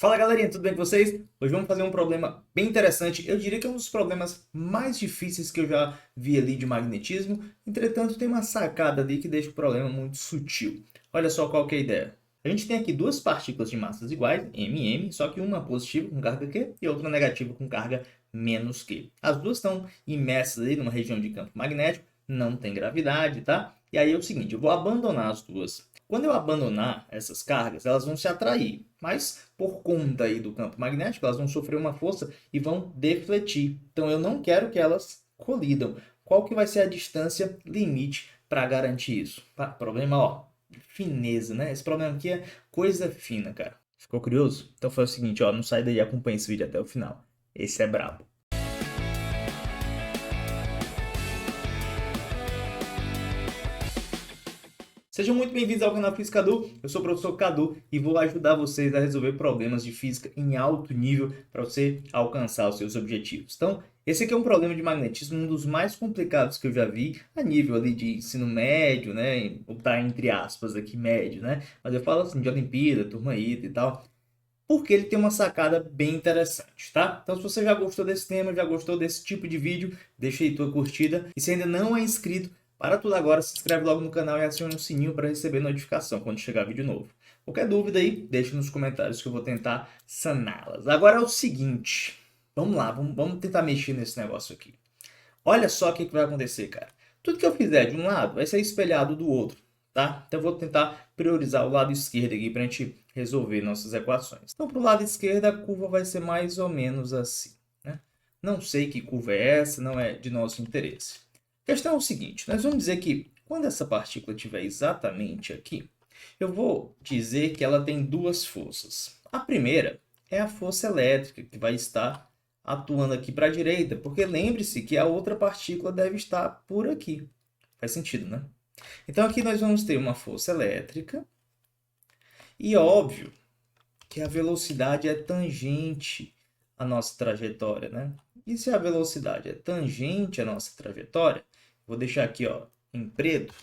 Fala galerinha, tudo bem com vocês? Hoje vamos fazer um problema bem interessante. Eu diria que é um dos problemas mais difíceis que eu já vi ali de magnetismo. Entretanto, tem uma sacada ali que deixa o problema muito sutil. Olha só qual que é a ideia. A gente tem aqui duas partículas de massas iguais, M e M, só que uma positiva com carga Q e outra negativa com carga menos Q. As duas estão imersas ali numa região de campo magnético, não tem gravidade, tá? E aí é o seguinte, eu vou abandonar as duas. Quando eu abandonar essas cargas, elas vão se atrair, mas por conta aí do campo magnético, elas vão sofrer uma força e vão defletir. Então eu não quero que elas colidam. Qual que vai ser a distância limite para garantir isso? Problema, ó, de fineza, né? Esse problema aqui é coisa fina, cara. Ficou curioso? Então foi o seguinte, ó, não sai daí, acompanha esse vídeo até o final. Esse é brabo. Sejam muito bem-vindos ao canal Física Cadu. Eu sou o professor Cadu e vou ajudar vocês a resolver problemas de física em alto nível para você alcançar os seus objetivos. Então, esse aqui é um problema de magnetismo, um dos mais complicados que eu já vi a nível ali de ensino médio, né? Vou botar entre aspas aqui, médio, né? Mas eu falo assim de Olimpíada, turma ITA e tal. Porque ele tem uma sacada bem interessante, tá? Então, se você já gostou desse tema, já gostou desse tipo de vídeo, deixa aí tua curtida. E se ainda não é inscrito, para tudo agora, se inscreve logo no canal e acione o sininho para receber notificação quando chegar vídeo novo. Qualquer dúvida aí, deixa nos comentários que eu vou tentar saná-las. Agora é o seguinte, vamos lá, vamos tentar mexer nesse negócio aqui. Olha só o que vai acontecer, cara. Tudo que eu fizer de um lado vai ser espelhado do outro, tá? Então eu vou tentar priorizar o lado esquerdo aqui para a gente resolver nossas equações. Então, para o lado esquerdo, a curva vai ser mais ou menos assim, né? Não sei que curva é essa, não é de nosso interesse. A questão é o seguinte, nós vamos dizer que quando essa partícula estiver exatamente aqui, eu vou dizer que ela tem duas forças. A primeira é a força elétrica, que vai estar atuando aqui para a direita, porque lembre-se que a outra partícula deve estar por aqui. Faz sentido, né? Então aqui nós vamos ter uma força elétrica e óbvio que a velocidade é tangente à nossa trajetória, né? E se a velocidade é tangente à nossa trajetória, vou deixar aqui, ó, em preto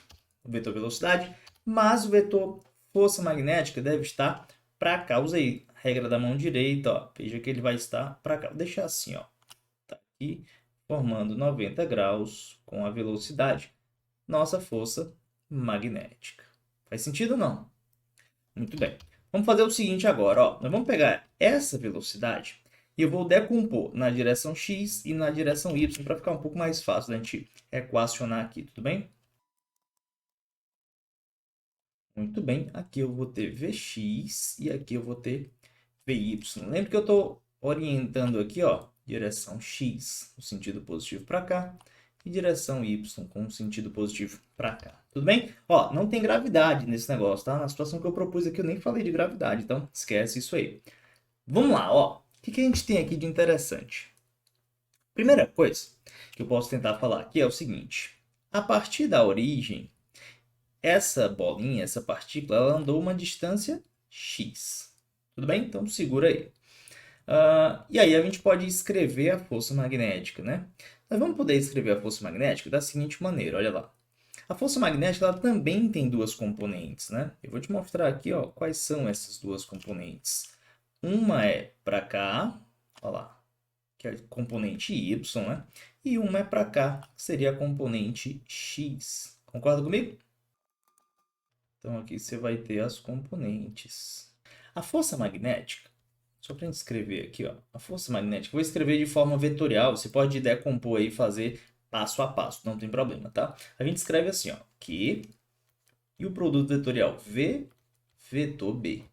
o vetor velocidade, mas o vetor força magnética deve estar para cá. Usa aí a regra da mão direita, ó. Veja que ele vai estar para cá. Vou deixar assim, ó. Tá aqui formando 90 graus com a velocidade, nossa força magnética. Faz sentido ou não? Muito bem. Vamos fazer o seguinte agora, ó. Nós vamos pegar essa velocidade e eu vou decompor na direção x e na direção y para ficar um pouco mais fácil da gente equacionar aqui, tudo bem? Muito bem, aqui eu vou ter Vx e aqui eu vou ter Vy. Lembra que eu estou orientando aqui, ó, direção x no sentido positivo para cá e direção y com o sentido positivo para cá. Tudo bem? Ó, não tem gravidade nesse negócio, tá? Na situação que eu propus aqui eu nem falei de gravidade, então esquece isso aí. Vamos lá, ó. O que a gente tem aqui de interessante? Primeira coisa que eu posso tentar falar aqui é o seguinte. A partir da origem, essa bolinha, essa partícula, ela andou uma distância x. Tudo bem? Então segura aí. E aí a gente pode escrever a força magnética, né? Nós vamos poder escrever a força magnética da seguinte maneira, olha lá. A força magnética ela também tem duas componentes, né? Eu vou te mostrar aqui, ó, quais são essas duas componentes. Uma é para cá, olha lá, que é a componente y, né? E uma é para cá, que seria a componente x. Concorda comigo? Então aqui você vai ter as componentes. A força magnética, só para a gente escrever aqui, ó, a força magnética, vou escrever de forma vetorial, você pode decompor aí e fazer passo a passo, não tem problema, tá? A gente escreve assim, ó, Q e o produto vetorial V, vetor B.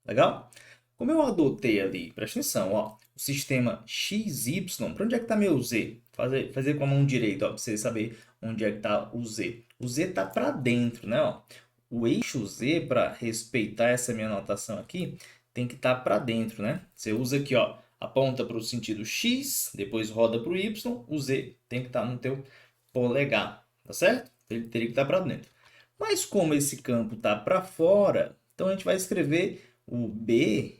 Legal? Como eu adotei ali, presta atenção, ó, o sistema XY, para onde é que está meu Z? Fazer com a mão direita, ó, para você saber onde é que está o Z. O Z está para dentro, né? Ó. O eixo Z, para respeitar essa minha anotação aqui, tem que estar para dentro, né? Você usa aqui, ó, aponta para o sentido X, depois roda para o Y, o Z tem que estar no teu polegar, tá certo? Ele teria que estar para dentro. Mas como esse campo está para fora, então a gente vai escrever o B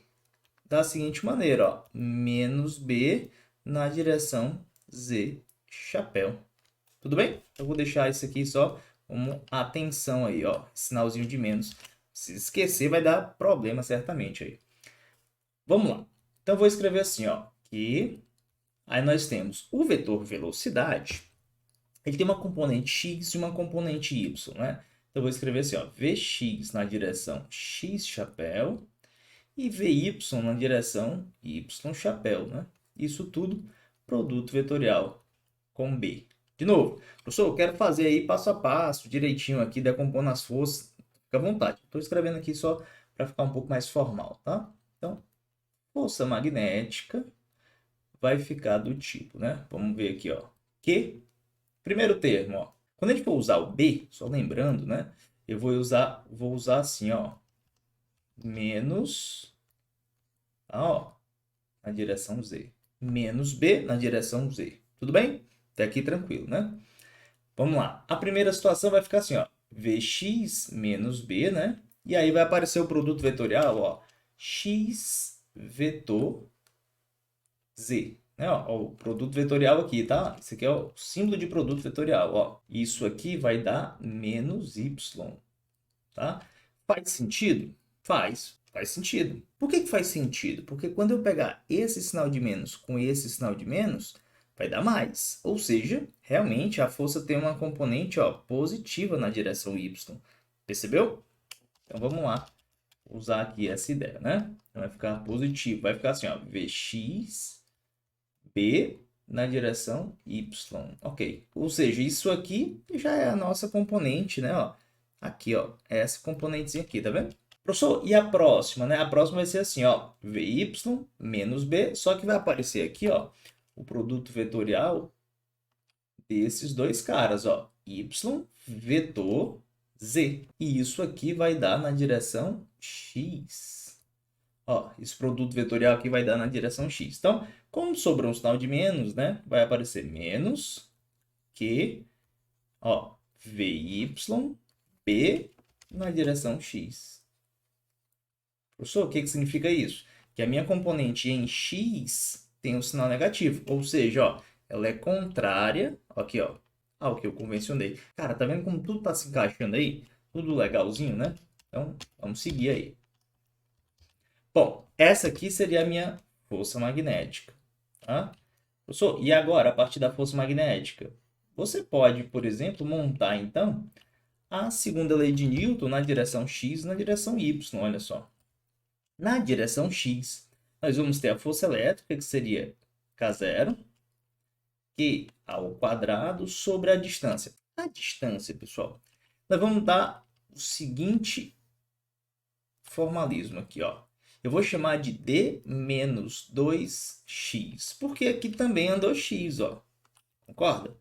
da seguinte maneira, ó, menos B na direção Z, chapéu. Tudo bem? Eu vou deixar isso aqui só como atenção aí, ó, sinalzinho de menos. Se esquecer vai dar problema certamente aí. Vamos lá. Então, eu vou escrever assim, ó, que aí nós temos o vetor velocidade, ele tem uma componente x e uma componente y, né? Então, eu vou escrever assim, ó, Vx na direção x chapéu e Vy na direção y chapéu, né? Isso tudo produto vetorial com B. De novo, professor, eu quero fazer aí passo a passo, direitinho aqui, decompondo as forças. Fica à vontade. Estou escrevendo aqui só para ficar um pouco mais formal, tá? Então, força magnética vai ficar do tipo, né? Vamos ver aqui, ó. Que, primeiro termo, ó. Quando a gente for usar o B, só lembrando, né? Eu vou usar assim, ó. Menos, ó, na direção Z. Menos B na direção Z. Tudo bem? Até aqui tranquilo, né? Vamos lá. A primeira situação vai ficar assim, ó. Vx menos B, né? E aí vai aparecer o produto vetorial, ó. X vetor Z. Né? Ó, o produto vetorial aqui, tá? Esse aqui é o símbolo de produto vetorial, ó. Isso aqui vai dar menos Y, tá? Faz sentido? Faz sentido. Por que que faz sentido? Porque quando eu pegar esse sinal de menos com esse sinal de menos, vai dar mais. Ou seja, realmente a força tem uma componente, ó, positiva na direção Y. Percebeu? Então vamos lá usar aqui essa ideia, né? Então vai ficar positivo. Vai ficar assim, ó, Vx B na direção Y. Ok. Ou seja, isso aqui já é a nossa componente, né? Ó, aqui, ó, é essa componentezinha aqui, tá vendo? Professor, e a próxima, né? A próxima vai ser assim, ó, Vy menos B, só que vai aparecer aqui, ó, o produto vetorial desses dois caras, ó, Y vetor Z. E isso aqui vai dar na direção X. Ó, esse produto vetorial aqui vai dar na direção X. Então, como sobrou um sinal de menos, né? Vai aparecer menos que, ó, Vy B na direção X. Professor, o que que significa isso? Que a minha componente em X tem um sinal negativo. Ou seja, ó, ela é contrária, aqui, ó, ao que eu convencionei. Cara, tá vendo como tudo tá se encaixando aí? Tudo legalzinho, né? Então, vamos seguir aí. Bom, essa aqui seria a minha força magnética. Tá? Professor, e agora, a partir da força magnética? Você pode, por exemplo, montar, então, a segunda lei de Newton na direção x e na direção y, olha só. Na direção x, nós vamos ter a força elétrica, que seria K0, Q ao quadrado sobre a distância. A distância, pessoal, nós vamos dar o seguinte formalismo aqui, ó. Eu vou chamar de D menos 2x, porque aqui também andou x, ó. Concorda?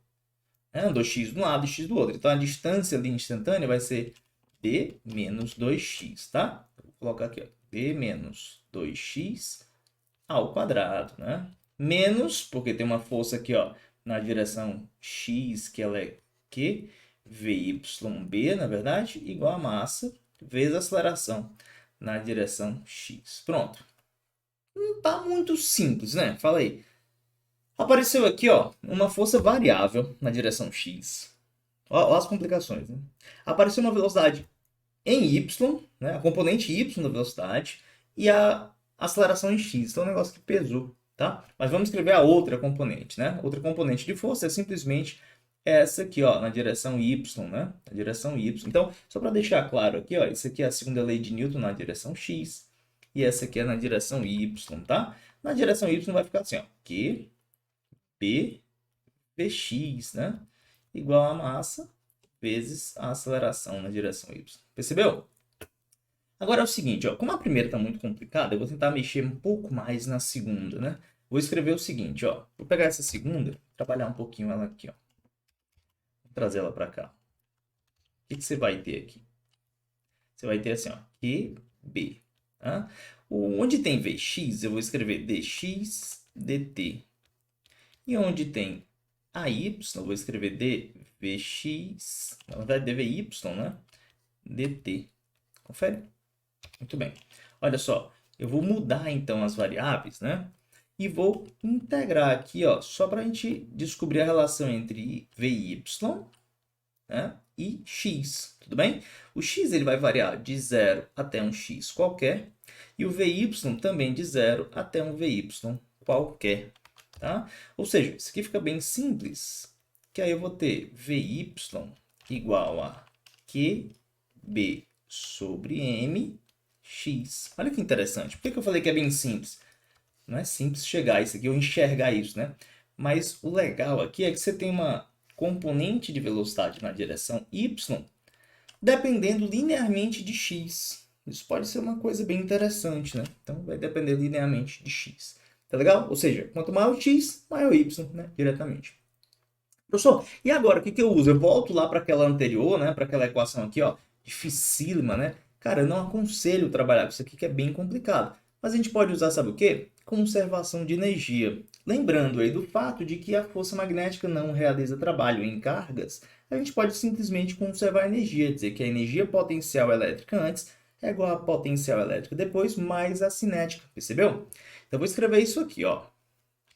Andou x de um lado e x do outro. Então, a distância ali instantânea vai ser D menos 2x, tá? Vou colocar aqui, ó. D menos 2x ao quadrado, né? Menos, porque tem uma força aqui, ó, na direção x, que ela é Q, VYB, na verdade, igual a massa, vezes a aceleração na direção x. Pronto. Não tá muito simples, né? Fala aí. Apareceu aqui, ó, uma força variável na direção x. Ó as complicações, né? Apareceu uma velocidade em y, né? A componente y da velocidade e a aceleração em x. Então é um negócio que pesou, tá? Mas vamos escrever a outra componente, né? Outra componente de força é simplesmente essa aqui, ó, na direção y, né? Na direção y. Então, só para deixar claro aqui, ó, isso aqui é a segunda lei de Newton na direção x e essa aqui é na direção y, tá? Na direção y vai ficar assim, ó, Q, P, Vx, né? Igual a massa vezes a aceleração na direção y. Percebeu? Agora é o seguinte, ó, como a primeira está muito complicada, eu vou tentar mexer um pouco mais na segunda, né? Vou escrever o seguinte, ó. Vou pegar essa segunda, trabalhar um pouquinho ela aqui, ó. Vou trazer ela para cá. O que que você vai ter aqui? Você vai ter assim, ó, QB. Tá? Onde tem Vx, eu vou escrever dx dt. E onde tem AY, eu vou escrever dvx, na verdade dvy, né? dt. Confere? Muito bem. Olha só, eu vou mudar então as variáveis, né? E vou integrar aqui, ó, só para a gente descobrir a relação entre Vy, né? e x, tudo bem? O x ele vai variar de 0 até um x qualquer, e o vy também de 0 até um vy qualquer, tá? Ou seja, isso aqui fica bem simples, que aí eu vou ter vy igual a qb sobre mx. Olha que interessante. Por que eu falei que é bem simples? Não é simples chegar a isso aqui ou enxergar isso, né? Mas o legal aqui é que você tem uma componente de velocidade na direção y dependendo linearmente de x. Isso pode ser uma coisa bem interessante, né? Então, vai depender linearmente de x. Tá legal? Ou seja, quanto maior o x, maior o y, né? Diretamente. Professor, e agora o que que eu uso? Eu volto lá para aquela anterior, né? Para aquela equação aqui, ó, dificílima, né? Cara, eu não aconselho trabalhar com isso aqui que é bem complicado. Mas a gente pode usar, sabe o quê? Conservação de energia. Lembrando aí do fato de que a força magnética não realiza trabalho em cargas, a gente pode simplesmente conservar a energia, dizer que a energia potencial elétrica antes é igual a potencial elétrica depois mais a cinética, percebeu? Então, eu vou escrever isso aqui, ó.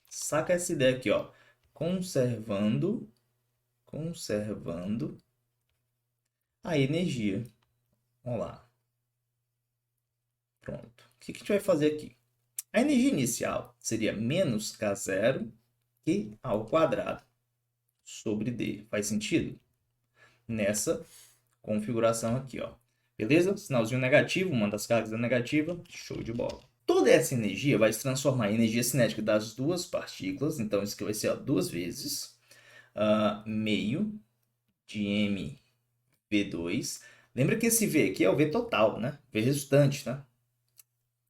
Saca essa ideia aqui, ó. Conservando a energia. Vamos lá. Pronto. O que a gente vai fazer aqui? A energia inicial seria menos K0 Q ao quadrado sobre D. Faz sentido? Nessa configuração aqui, ó. Beleza? Sinalzinho negativo, uma das cargas é negativa. Show de bola. Toda essa energia vai se transformar em energia cinética das duas partículas. Então, isso aqui vai ser ó, duas vezes meio de mv2. Lembra que esse V aqui é o V total, né? V resultante, tá?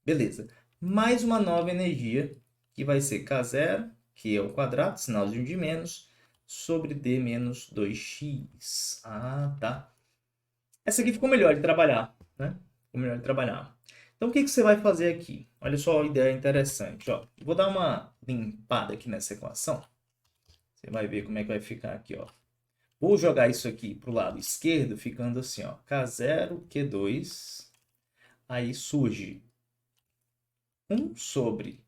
Beleza. Mais uma nova energia, que vai ser K0, que é o quadrado, sinalzinho de menos, sobre D menos 2x. Ah, tá. Essa aqui ficou melhor de trabalhar, né? Ficou melhor de trabalhar. Então, o que que você vai fazer aqui? Olha só a ideia interessante, ó. Vou dar uma limpada aqui nessa equação. Você vai ver como é que vai ficar aqui, ó. Vou jogar isso aqui para o lado esquerdo, ficando assim, ó, K0, Q2. Aí surge 1 sobre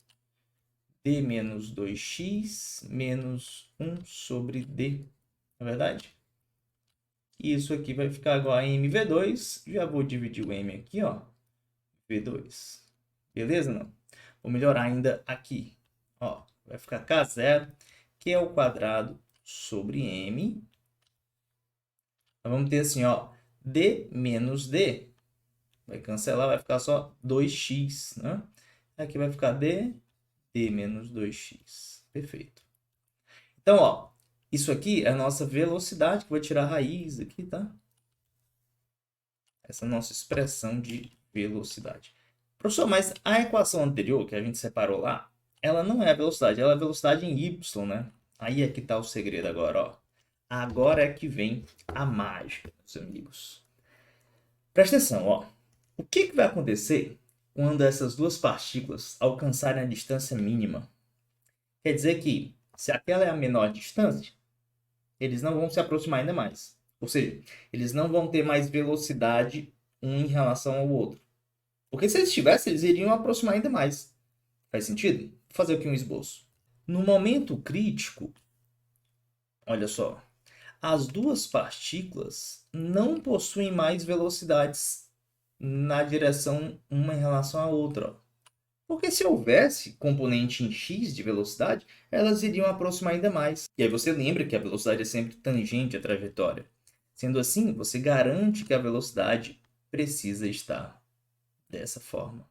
D menos 2x menos 1 sobre D. Não é verdade? E isso aqui vai ficar igual a mv2. Já vou dividir o m aqui, ó. V2. Beleza, não? Vou melhorar ainda aqui. Ó, vai ficar K0, que é o quadrado sobre m. Nós vamos ter assim, ó, D menos D. Vai cancelar, vai ficar só 2x, né? Aqui vai ficar D menos 2x. Perfeito. Então, ó, isso aqui é a nossa velocidade, que vai tirar a raiz aqui, tá? Essa é a nossa expressão de velocidade. Professor, mas a equação anterior, que a gente separou lá, ela não é a velocidade, ela é a velocidade em y, né? Aí é que tá o segredo agora, ó. Agora é que vem a mágica, meus amigos. Presta atenção, ó. O que vai acontecer quando essas duas partículas alcançarem a distância mínima? Quer dizer que, se aquela é a menor distância, eles não vão se aproximar ainda mais. Ou seja, eles não vão ter mais velocidade um em relação ao outro. Porque se eles tivessem, eles iriam aproximar ainda mais. Faz sentido? Vou fazer aqui um esboço. No momento crítico, olha só, as duas partículas não possuem mais velocidades na direção uma em relação à outra. Ó. Porque se houvesse componente em x de velocidade, elas iriam aproximar ainda mais. E aí você lembra que a velocidade é sempre tangente à trajetória. Sendo assim, você garante que a velocidade precisa estar dessa forma.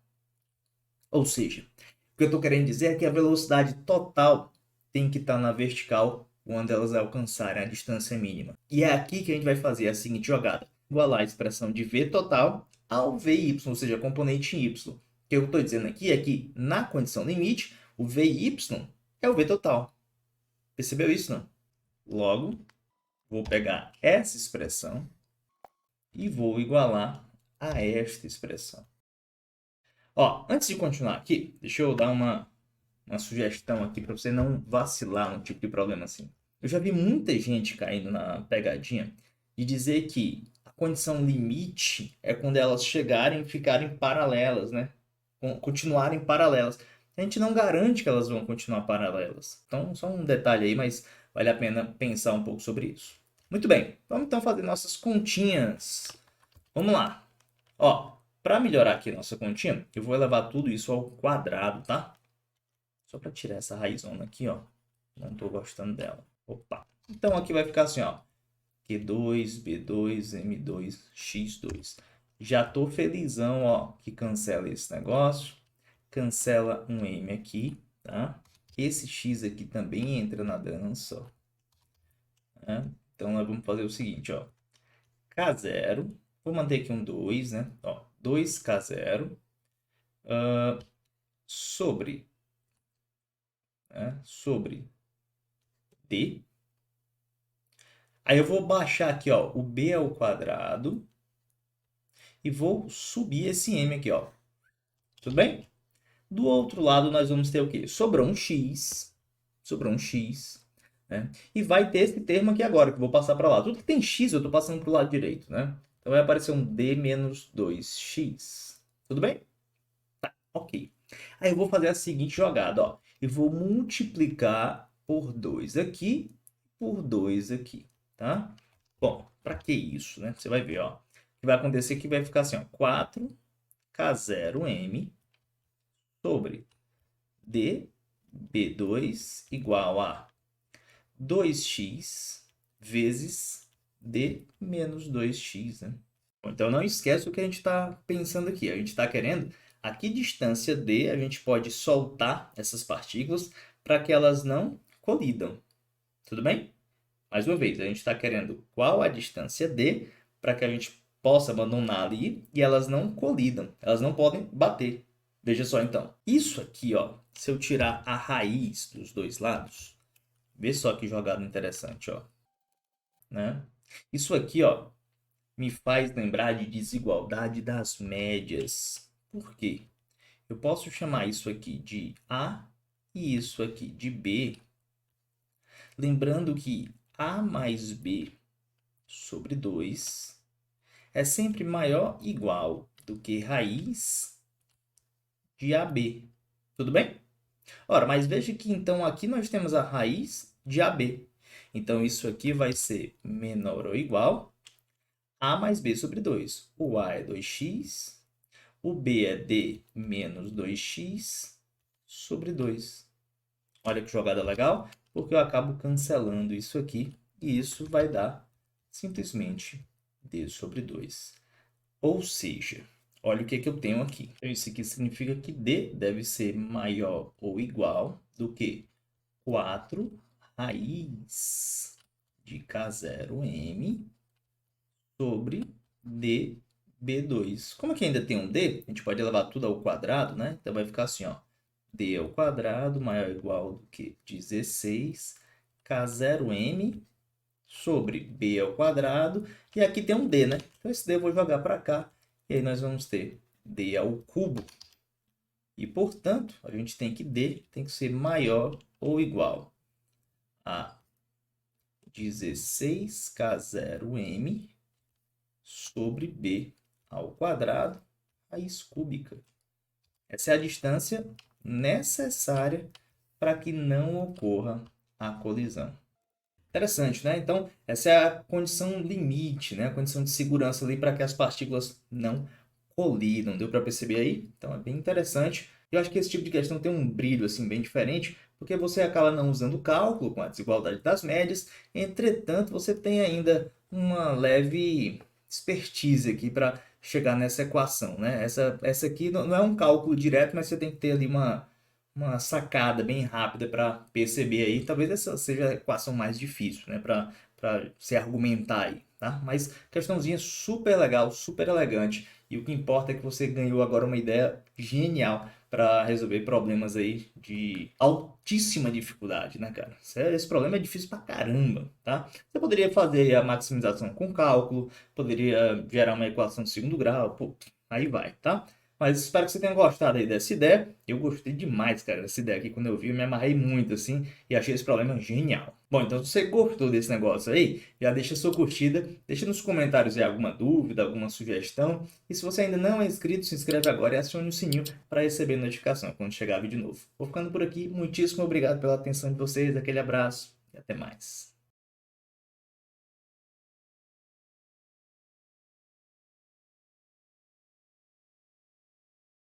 Ou seja, o que eu estou querendo dizer é que a velocidade total tem que estar na vertical quando elas alcançarem a distância mínima. E é aqui que a gente vai fazer a seguinte jogada. Igualar a expressão de V total ao VY, ou seja, a componente em Y. O que eu estou dizendo aqui é que, na condição limite, o VY é o V total. Percebeu isso, não? Logo, vou pegar essa expressão e vou igualar a esta expressão. Ó, antes de continuar aqui, deixa eu dar uma sugestão aqui para você não vacilar num tipo de problema assim. Eu já vi muita gente caindo na pegadinha de dizer que a condição limite é quando elas chegarem e ficarem paralelas, né? Continuarem paralelas. A gente não garante que elas vão continuar paralelas. Então, só um detalhe aí, mas vale a pena pensar um pouco sobre isso. Muito bem, vamos então fazer nossas continhas. Vamos lá. Ó, para melhorar aqui a nossa continha, eu vou elevar tudo isso ao quadrado, tá? Só para tirar essa raizona aqui, ó. Não estou gostando dela. Opa. Então aqui vai ficar assim, ó. Q2, B2, M2, X2. Já tô felizão, ó, que cancela esse negócio. Cancela um M aqui, tá? Esse X aqui também entra na dança, ó. Né? Então nós vamos fazer o seguinte, ó. K0. Vou manter aqui um 2, né? Ó, 2K0 sobre, né? Sobre D. Aí eu vou baixar aqui, ó, o B ao quadrado e vou subir esse M aqui, ó. Tudo bem? Do outro lado nós vamos ter o quê? Sobrou um X, né? E vai ter esse termo aqui agora, que eu vou passar para lá. Tudo que tem X eu estou passando para o lado direito, né? Então vai aparecer um D menos 2X. Tudo bem? Ok. Aí eu vou fazer a seguinte jogada, ó. Eu vou multiplicar por 2 aqui, por 2 aqui, tá? Bom, para que isso, né? Você vai ver, ó. O que vai acontecer que vai ficar assim, ó. 4K0M sobre dB2 igual a 2x vezes d menos 2x, né? Então não esquece o que a gente está pensando aqui. A gente está querendo a que distância d a gente pode soltar essas partículas para que elas não colidam. Tudo bem? Mais uma vez, a gente está querendo qual a distância d para que a gente possa abandonar ali e elas não colidam. Elas não podem bater. Veja só então. Isso aqui, ó, se eu tirar a raiz dos dois lados, vê só que jogada interessante, ó, né? Isso aqui, ó, me faz lembrar de desigualdade das médias. Por quê? Eu posso chamar isso aqui de A e isso aqui de B, lembrando que A mais B sobre 2 é sempre maior ou igual do que raiz de AB. Tudo bem? Ora, mas veja que então aqui nós temos a raiz de AB. Então isso aqui vai ser menor ou igual a mais b sobre 2. O a é 2x, o b é d menos 2x sobre 2. Olha que jogada legal, porque eu acabo cancelando isso aqui e isso vai dar simplesmente d sobre 2. Ou seja, olha o que eu tenho aqui. Isso aqui significa que d deve ser maior ou igual do que 4 raiz de K0M sobre dB2. Como aqui ainda tem um d, a gente pode elevar tudo ao quadrado, né? Então vai ficar assim, ó. D ao quadrado maior ou igual do que 16 K0M sobre B ao quadrado. E aqui tem um D, né? Então esse D eu vou jogar para cá. E aí nós vamos ter D ao cubo. E, portanto, a gente tem que D tem que ser maior ou igual a 16K0M sobre B ao quadrado, raiz cúbica. Essa é a distância necessária para que não ocorra a colisão. Interessante, né? Então, essa é a condição limite, né? A condição de segurança ali para que as partículas não colidam. Deu para perceber aí? Então, é bem interessante. Eu acho que esse tipo de questão tem um brilho assim bem diferente, porque você acaba não usando cálculo com a desigualdade das médias. Entretanto, você tem ainda uma leve expertise aqui para chegar nessa equação, né? Essa aqui não é um cálculo direto, mas você tem que ter ali uma sacada bem rápida para perceber aí. Talvez essa seja a equação mais difícil, né? Para se argumentar aí, tá? Mas questãozinha super legal, super elegante. E o que importa é que você ganhou agora uma ideia genial para resolver problemas aí de altíssima dificuldade, né, cara? Esse problema é difícil pra caramba, tá? Você poderia fazer a maximização com cálculo, poderia gerar uma equação de segundo grau, pô, aí vai, tá? Mas espero que você tenha gostado aí dessa ideia. Eu gostei demais, cara, dessa ideia aqui. Quando eu vi, eu me amarrei muito, assim, e achei esse problema genial. Bom, então se você gostou desse negócio aí, já deixa sua curtida, deixa nos comentários aí alguma dúvida, alguma sugestão. E se você ainda não é inscrito, se inscreve agora e acione o sininho para receber notificação quando chegar vídeo novo. Vou ficando por aqui. Muitíssimo obrigado pela atenção de vocês. Aquele abraço e até mais.